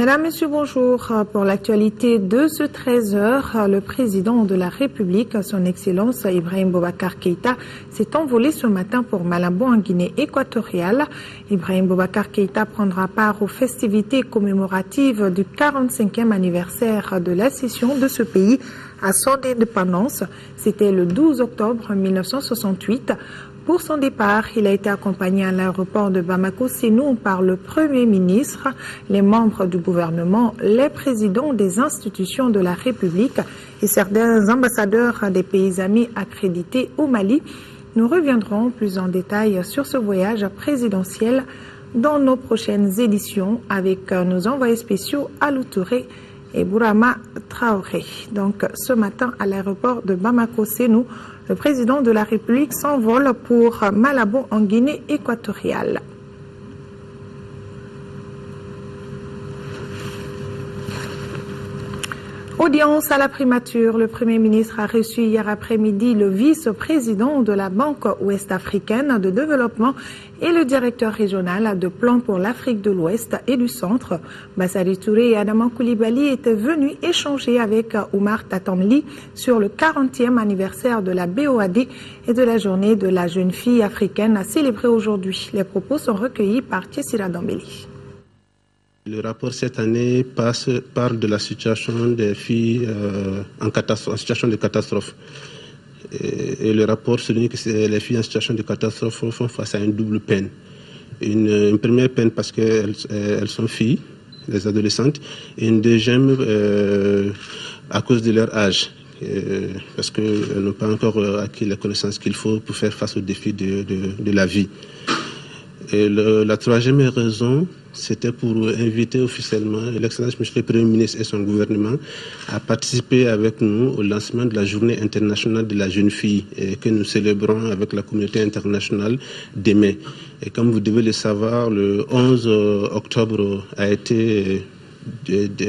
Mesdames, Messieurs, bonjour. Pour l'actualité de ce 13h, le président de la République, son Excellence Ibrahim Boubacar Keïta, s'est envolé ce matin pour Malabo en Guinée équatoriale. Ibrahim Boubacar Keïta prendra part aux festivités commémoratives du 45e anniversaire de l'accession de ce pays à son indépendance. C'était le 12 octobre 1968. Pour son départ, il a été accompagné à l'aéroport de Bamako-Sénou par le Premier ministre, les membres du gouvernement, les présidents des institutions de la République et certains ambassadeurs des pays amis accrédités au Mali. Nous reviendrons plus en détail sur ce voyage présidentiel dans nos prochaines éditions avec nos envoyés spéciaux Alou Touré et Bourama Traoré. Donc ce matin à l'aéroport de Bamako-Sénou, le président de la République s'envole pour Malabo en Guinée équatoriale. Audience à la primature. Le Premier ministre a reçu hier après-midi le vice-président de la Banque ouest-africaine de développement et le directeur régional de plan pour l'Afrique de l'Ouest et du Centre. Bassari Touré et Adama Koulibaly étaient venus échanger avec Oumar Tatamli sur le 40e anniversaire de la BOAD et de la journée de la jeune fille africaine à célébrer aujourd'hui. Les propos sont recueillis par Tessira Dambeli. Le rapport cette année parle de la situation des filles en situation de catastrophe. Et le rapport souligne que les filles en situation de catastrophe font face à une double peine. Une première peine parce qu'elles sont filles, les adolescentes, et une deuxième à cause de leur âge. Parce qu'elles n'ont pas encore acquis les connaissances qu'il faut pour faire face aux défis de la vie. Et la troisième raison, c'était pour inviter officiellement l'excellence monsieur le Premier ministre et son gouvernement à participer avec nous au lancement de la journée internationale de la jeune fille que nous célébrons avec la communauté internationale demain. Et comme vous devez le savoir, le 11 octobre a été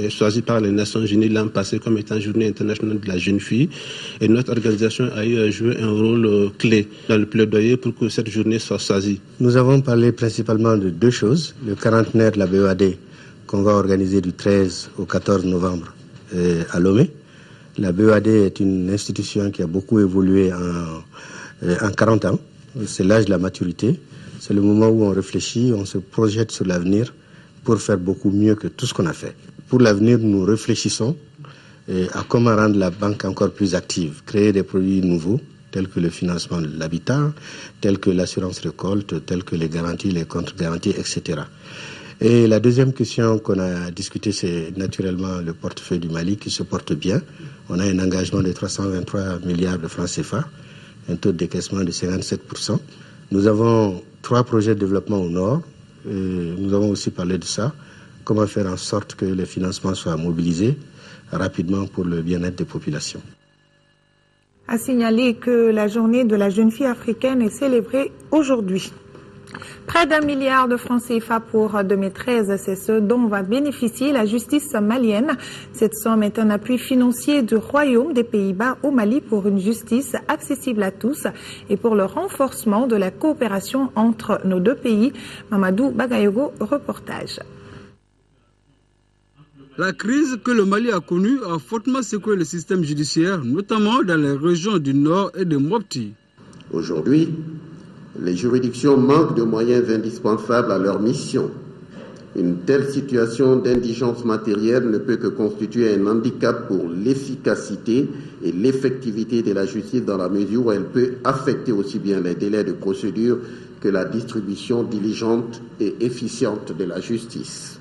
choisi par les Nations Unies l'an passé comme étant journée internationale de la jeune fille, et notre organisation a eu à jouer un rôle clé dans le plaidoyer pour que cette journée soit choisie. Nous avons parlé principalement de deux choses: le 40e de la BOAD qu'on va organiser du 13 au 14 novembre à Lomé. La BOAD est une institution qui a beaucoup évolué en 40 ans. C'est l'âge de la maturité. C'est le moment où on réfléchit, on se projette sur l'avenir pour faire beaucoup mieux que tout ce qu'on a fait. Pour l'avenir, nous réfléchissons à comment rendre la banque encore plus active, créer des produits nouveaux, tels que le financement de l'habitat, tels que l'assurance récolte, tels que les garanties, les contre-garanties, etc. Et la deuxième question qu'on a discutée, c'est naturellement le portefeuille du Mali qui se porte bien. On a un engagement de 323 milliards de francs CFA, un taux de décaissement de 57%. Nous avons 3 projets de développement au nord. Nous avons aussi parlé de ça, comment faire en sorte que les financements soient mobilisés rapidement pour le bien-être des populations. A signaler que la journée de la jeune fille africaine est célébrée aujourd'hui. Près d'1 milliard de francs CFA pour 2013, c'est ce dont va bénéficier la justice malienne. Cette somme est un appui financier du Royaume des Pays-Bas au Mali pour une justice accessible à tous et pour le renforcement de la coopération entre nos deux pays. Mamadou Bagayogo, reportage. La crise que le Mali a connue a fortement secoué le système judiciaire, notamment dans les régions du Nord et de Mopti. Aujourd'hui, les juridictions manquent de moyens indispensables à leur mission. Une telle situation d'indigence matérielle ne peut que constituer un handicap pour l'efficacité et l'effectivité de la justice dans la mesure où elle peut affecter aussi bien les délais de procédure que la distribution diligente et efficiente de la justice.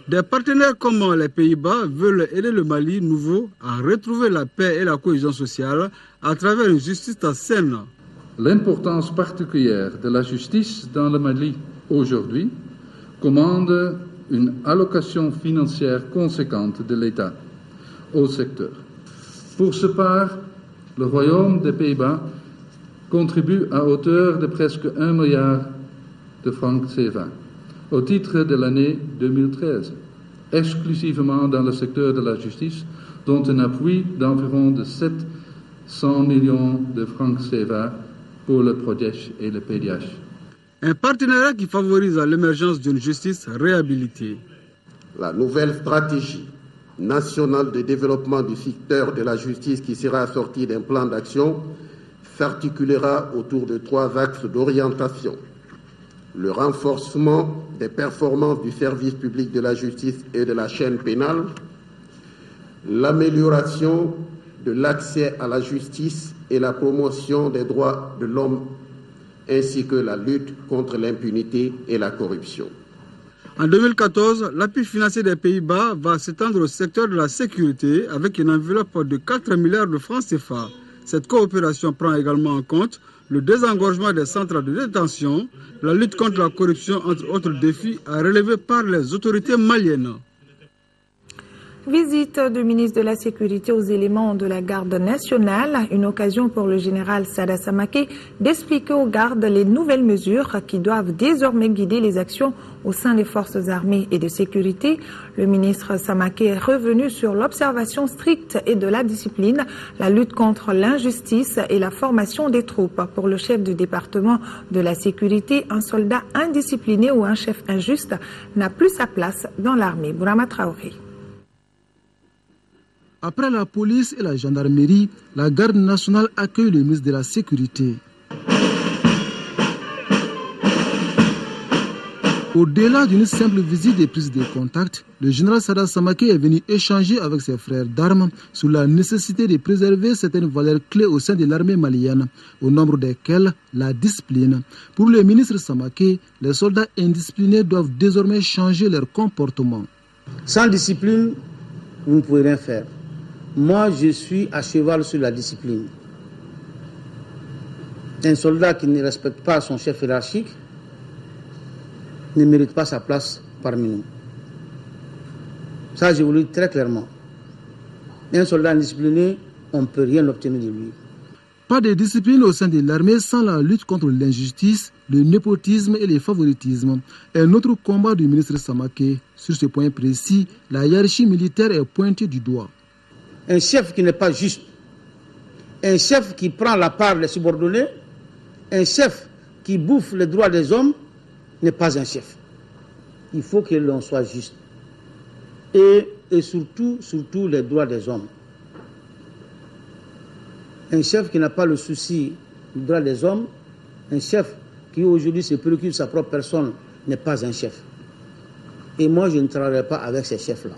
Des partenaires comme les Pays-Bas veulent aider le Mali nouveau à retrouver la paix et la cohésion sociale à travers une justice saine. L'importance particulière de la justice dans le Mali aujourd'hui commande une allocation financière conséquente de l'État au secteur. Pour ce part, le Royaume des Pays-Bas contribue à hauteur de presque 1 milliard de francs CFA au titre de l'année 2013, exclusivement dans le secteur de la justice, dont un appui d'environ de 700 millions de francs CFA pour le PRODES et le PDH. Un partenariat qui favorise l'émergence d'une justice réhabilitée. La nouvelle stratégie nationale de développement du secteur de la justice qui sera assortie d'un plan d'action s'articulera autour de 3 axes d'orientation. Le renforcement des performances du service public de la justice et de la chaîne pénale, l'amélioration de l'accès à la justice et la promotion des droits de l'homme, ainsi que la lutte contre l'impunité et la corruption. En 2014, l'appui financier des Pays-Bas va s'étendre au secteur de la sécurité avec une enveloppe de 4 milliards de francs CFA. Cette coopération prend également en compte le désengorgement des centres de détention, la lutte contre la corruption, entre autres défis à relever par les autorités maliennes. Visite du ministre de la Sécurité aux éléments de la garde nationale, une occasion pour le général Sada Samaké d'expliquer aux gardes les nouvelles mesures qui doivent désormais guider les actions au sein des forces armées et de sécurité. Le ministre Samaké est revenu sur l'observation stricte et de la discipline, la lutte contre l'injustice et la formation des troupes. Pour le chef du département de la sécurité, un soldat indiscipliné ou un chef injuste n'a plus sa place dans l'armée. Bourama Traoré. Après la police et la gendarmerie, la garde nationale accueille le ministre de la Sécurité. Au-delà d'une simple visite des prises de contact, le général Sada Samaké est venu échanger avec ses frères d'armes sur la nécessité de préserver certaines valeurs clés au sein de l'armée malienne, au nombre desquelles la discipline. Pour le ministre Samaké, les soldats indisciplinés doivent désormais changer leur comportement. Sans discipline, vous ne pouvez rien faire. Moi, je suis à cheval sur la discipline. Un soldat qui ne respecte pas son chef hiérarchique ne mérite pas sa place parmi nous. Ça, je vous le dis très clairement. Un soldat indiscipliné, on ne peut rien obtenir de lui. Pas de discipline au sein de l'armée sans la lutte contre l'injustice, le népotisme et le favoritisme. Un autre combat du ministre Samaké. Sur ce point précis, la hiérarchie militaire est pointée du doigt. Un chef qui n'est pas juste, un chef qui prend la part des subordonnés, un chef qui bouffe les droits des hommes n'est pas un chef. Il faut que l'on soit juste. Et surtout les droits des hommes. Un chef qui n'a pas le souci du droit des hommes, un chef qui aujourd'hui se préoccupe de sa propre personne n'est pas un chef. Et moi, je ne travaillerai pas avec ces chefs-là.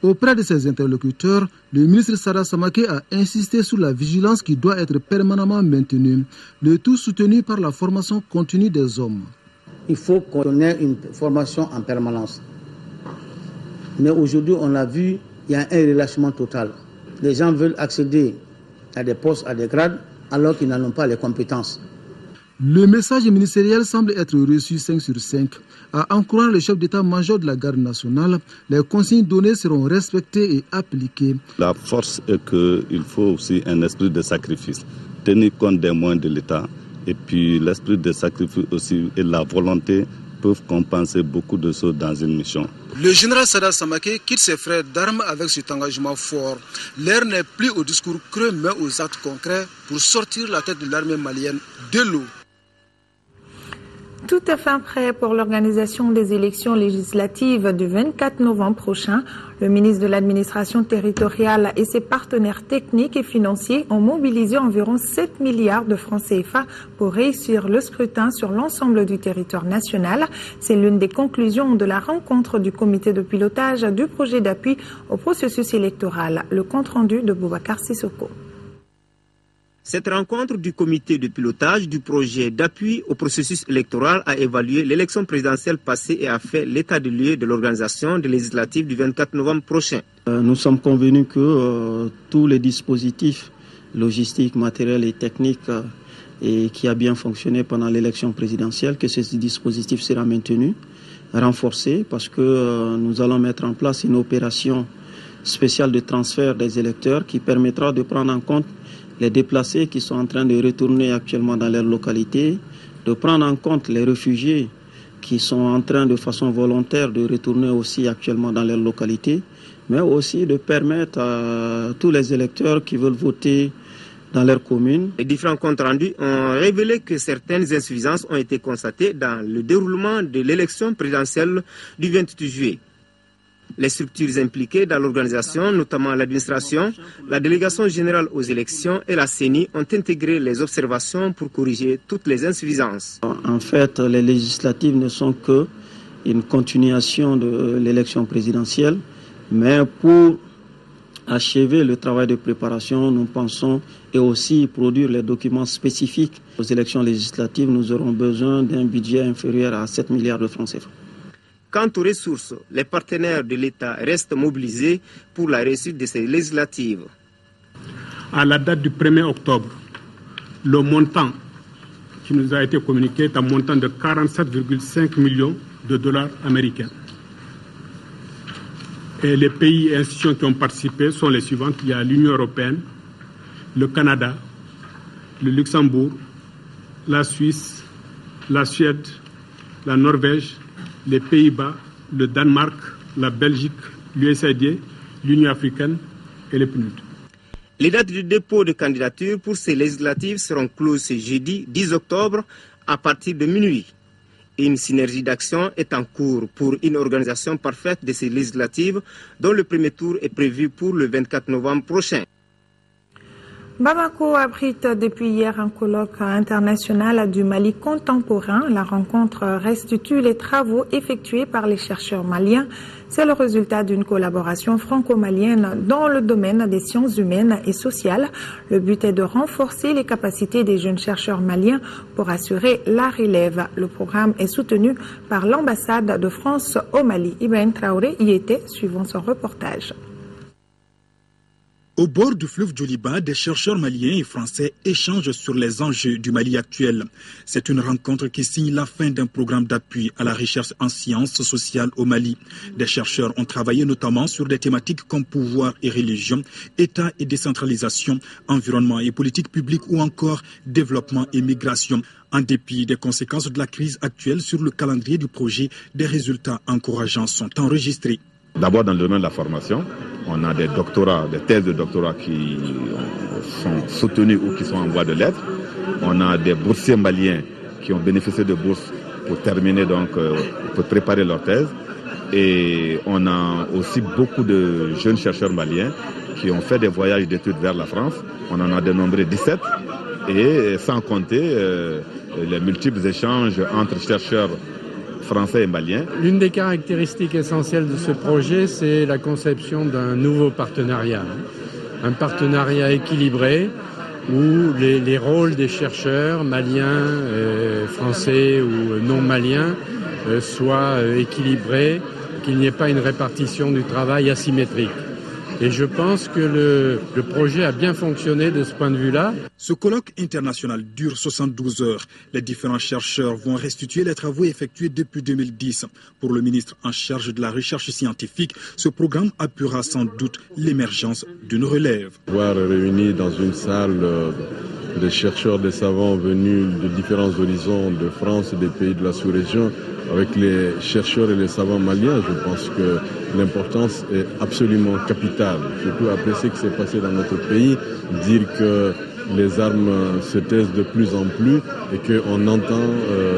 Auprès de ses interlocuteurs, le ministre Sada Samaké a insisté sur la vigilance qui doit être permanemment maintenue, le tout soutenu par la formation continue des hommes. Il faut qu'on ait une formation en permanence. Mais aujourd'hui, on l'a vu, il y a un relâchement total. Les gens veulent accéder à des postes, à des grades, alors qu'ils n'en ont pas les compétences. Le message ministériel semble être reçu 5 sur 5. À en croire le chef d'état-major de la garde nationale, les consignes données seront respectées et appliquées. La force est qu'il faut aussi un esprit de sacrifice, tenir compte des moyens de l'État. Et puis l'esprit de sacrifice aussi et la volonté peuvent compenser beaucoup de choses dans une mission. Le général Sada Samaké quitte ses frères d'armes avec cet engagement fort. L'heure n'est plus au discours creux mais aux actes concrets pour sortir la tête de l'armée malienne de l'eau. Tout est fin prêt pour l'organisation des élections législatives du 24 novembre prochain. Le ministre de l'administration territoriale et ses partenaires techniques et financiers ont mobilisé environ 7 milliards de francs CFA pour réussir le scrutin sur l'ensemble du territoire national. C'est l'une des conclusions de la rencontre du comité de pilotage du projet d'appui au processus électoral. Le compte-rendu de Boubacar Sissoko. Cette rencontre du comité de pilotage du projet d'appui au processus électoral a évalué l'élection présidentielle passée et a fait l'état de lieu de l'organisation des législatives du 24 novembre prochain. Nous sommes convenus que tous les dispositifs logistiques, matériels et techniques et qui a bien fonctionné pendant l'élection présidentielle, que ce dispositif sera maintenu, renforcé, parce que nous allons mettre en place une opération spéciale de transfert des électeurs qui permettra de prendre en compte les déplacés qui sont en train de retourner actuellement dans leur localité, de prendre en compte les réfugiés qui sont en train de façon volontaire de retourner aussi actuellement dans leur localité, mais aussi de permettre à tous les électeurs qui veulent voter dans leur commune. Les différents comptes rendus ont révélé que certaines insuffisances ont été constatées dans le déroulement de l'élection présidentielle du 28 juillet. Les structures impliquées dans l'organisation, notamment l'administration, la délégation générale aux élections et la CENI, ont intégré les observations pour corriger toutes les insuffisances. En fait, les législatives ne sont qu'une continuation de l'élection présidentielle, mais pour achever le travail de préparation, nous pensons, et aussi produire les documents spécifiques aux élections législatives, nous aurons besoin d'un budget inférieur à 7 milliards de francs CFA. Quant aux ressources, les partenaires de l'État restent mobilisés pour la réussite de ces législatives. À la date du 1er octobre, le montant qui nous a été communiqué est un montant de 47,5 millions de dollars américains. Et les pays et institutions qui ont participé sont les suivants. Il y a l'Union européenne, le Canada, le Luxembourg, la Suisse, la Suède, la Norvège, les Pays-Bas, le Danemark, la Belgique, l'USAID, l'Union africaine et le PNUD. Les dates de dépôt de candidature pour ces législatives seront closes ce jeudi 10 octobre à partir de minuit. Une synergie d'action est en cours pour une organisation parfaite de ces législatives dont le premier tour est prévu pour le 24 novembre prochain. Bamako abrite depuis hier un colloque international du Mali contemporain. La rencontre restitue les travaux effectués par les chercheurs maliens. C'est le résultat d'une collaboration franco-malienne dans le domaine des sciences humaines et sociales. Le but est de renforcer les capacités des jeunes chercheurs maliens pour assurer la relève. Le programme est soutenu par l'ambassade de France au Mali. Ibrahim Traoré y était, suivant son reportage. Au bord du fleuve Djoliba, des chercheurs maliens et français échangent sur les enjeux du Mali actuel. C'est une rencontre qui signe la fin d'un programme d'appui à la recherche en sciences sociales au Mali. Des chercheurs ont travaillé notamment sur des thématiques comme pouvoir et religion, État et décentralisation, environnement et politique publique ou encore développement et migration. En dépit des conséquences de la crise actuelle sur le calendrier du projet, des résultats encourageants sont enregistrés. D'abord dans le domaine de la formation, on a des doctorats, des thèses de doctorat qui sont soutenues ou qui sont en voie de l'être. On a des boursiers maliens qui ont bénéficié de bourses pour terminer, donc pour préparer leur thèse. Et on a aussi beaucoup de jeunes chercheurs maliens qui ont fait des voyages d'études vers la France. On en a dénombré 17 et sans compter les multiples échanges entre chercheurs français et maliens. L'une des caractéristiques essentielles de ce projet, c'est la conception d'un nouveau partenariat. Un partenariat équilibré où les rôles des chercheurs maliens, français ou non maliens soient équilibrés, qu'il n'y ait pas une répartition du travail asymétrique. Et je pense que le projet a bien fonctionné de ce point de vue-là. Ce colloque international dure 72 heures. Les différents chercheurs vont restituer les travaux effectués depuis 2010. Pour le ministre en charge de la recherche scientifique, ce programme appuiera sans doute l'émergence d'une relève. Voir réunis dans une salle des chercheurs, des savants venus de différents horizons de France et des pays de la sous-région, avec les chercheurs et les savants maliens, je pense que l'importance est absolument capitale. Surtout après ce qui s'est passé dans notre pays, dire que les armes se taisent de plus en plus et qu'on entend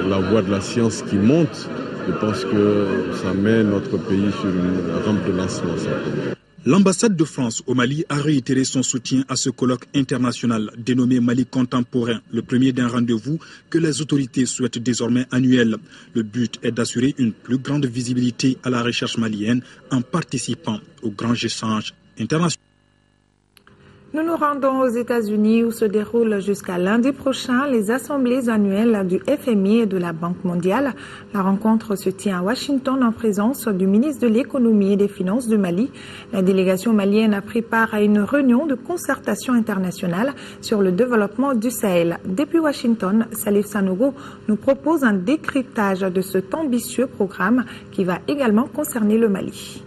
la voix de la science qui monte, je pense que ça met notre pays sur une rampe de lancement. L'ambassade de France au Mali a réitéré son soutien à ce colloque international dénommé Mali contemporain, le premier d'un rendez-vous que les autorités souhaitent désormais annuel. Le but est d'assurer une plus grande visibilité à la recherche malienne en participant aux grands échanges internationaux. Nous nous rendons aux États-Unis où se déroulent jusqu'à lundi prochain les assemblées annuelles du FMI et de la Banque mondiale. La rencontre se tient à Washington en présence du ministre de l'économie et des finances du Mali. La délégation malienne a pris part à une réunion de concertation internationale sur le développement du Sahel. Depuis Washington, Salif Sanogo nous propose un décryptage de cet ambitieux programme qui va également concerner le Mali.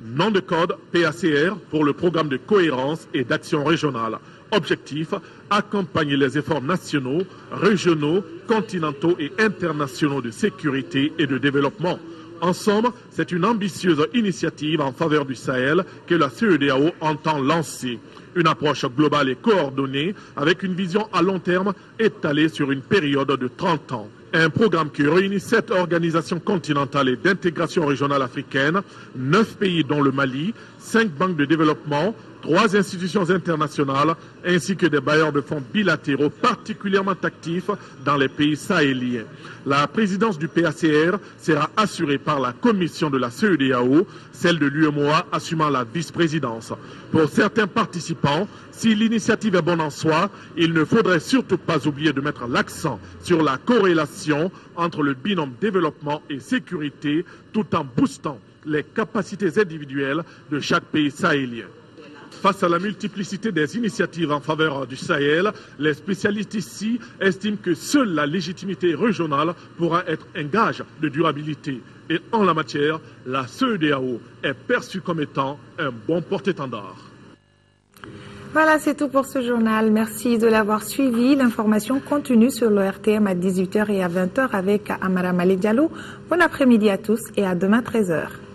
Nom de code PACR pour le programme de cohérence et d'action régionale. Objectif, accompagner les efforts nationaux, régionaux, continentaux et internationaux de sécurité et de développement. En somme, c'est une ambitieuse initiative en faveur du Sahel que la CEDEAO entend lancer. Une approche globale et coordonnée avec une vision à long terme étalée sur une période de 30 ans. Un programme qui réunit 7 organisations continentales et d'intégration régionale africaine, 9 pays dont le Mali, 5 banques de développement, 3 institutions internationales ainsi que des bailleurs de fonds bilatéraux particulièrement actifs dans les pays sahéliens. La présidence du PACR sera assurée par la commission de la CEDEAO, celle de l'UEMOA assumant la vice-présidence. Pour certains participants, si l'initiative est bonne en soi, il ne faudrait surtout pas oublier de mettre l'accent sur la corrélation entre le binôme développement et sécurité tout en boostant les capacités individuelles de chaque pays sahélien. Face à la multiplicité des initiatives en faveur du Sahel, les spécialistes ici estiment que seule la légitimité régionale pourra être un gage de durabilité. Et en la matière, la CEDEAO est perçue comme étant un bon porte-étendard. Voilà, c'est tout pour ce journal. Merci de l'avoir suivi. L'information continue sur l'ORTM à 18h et à 20h avec Amara Malek Diallo. Bon après-midi à tous et à demain 13h.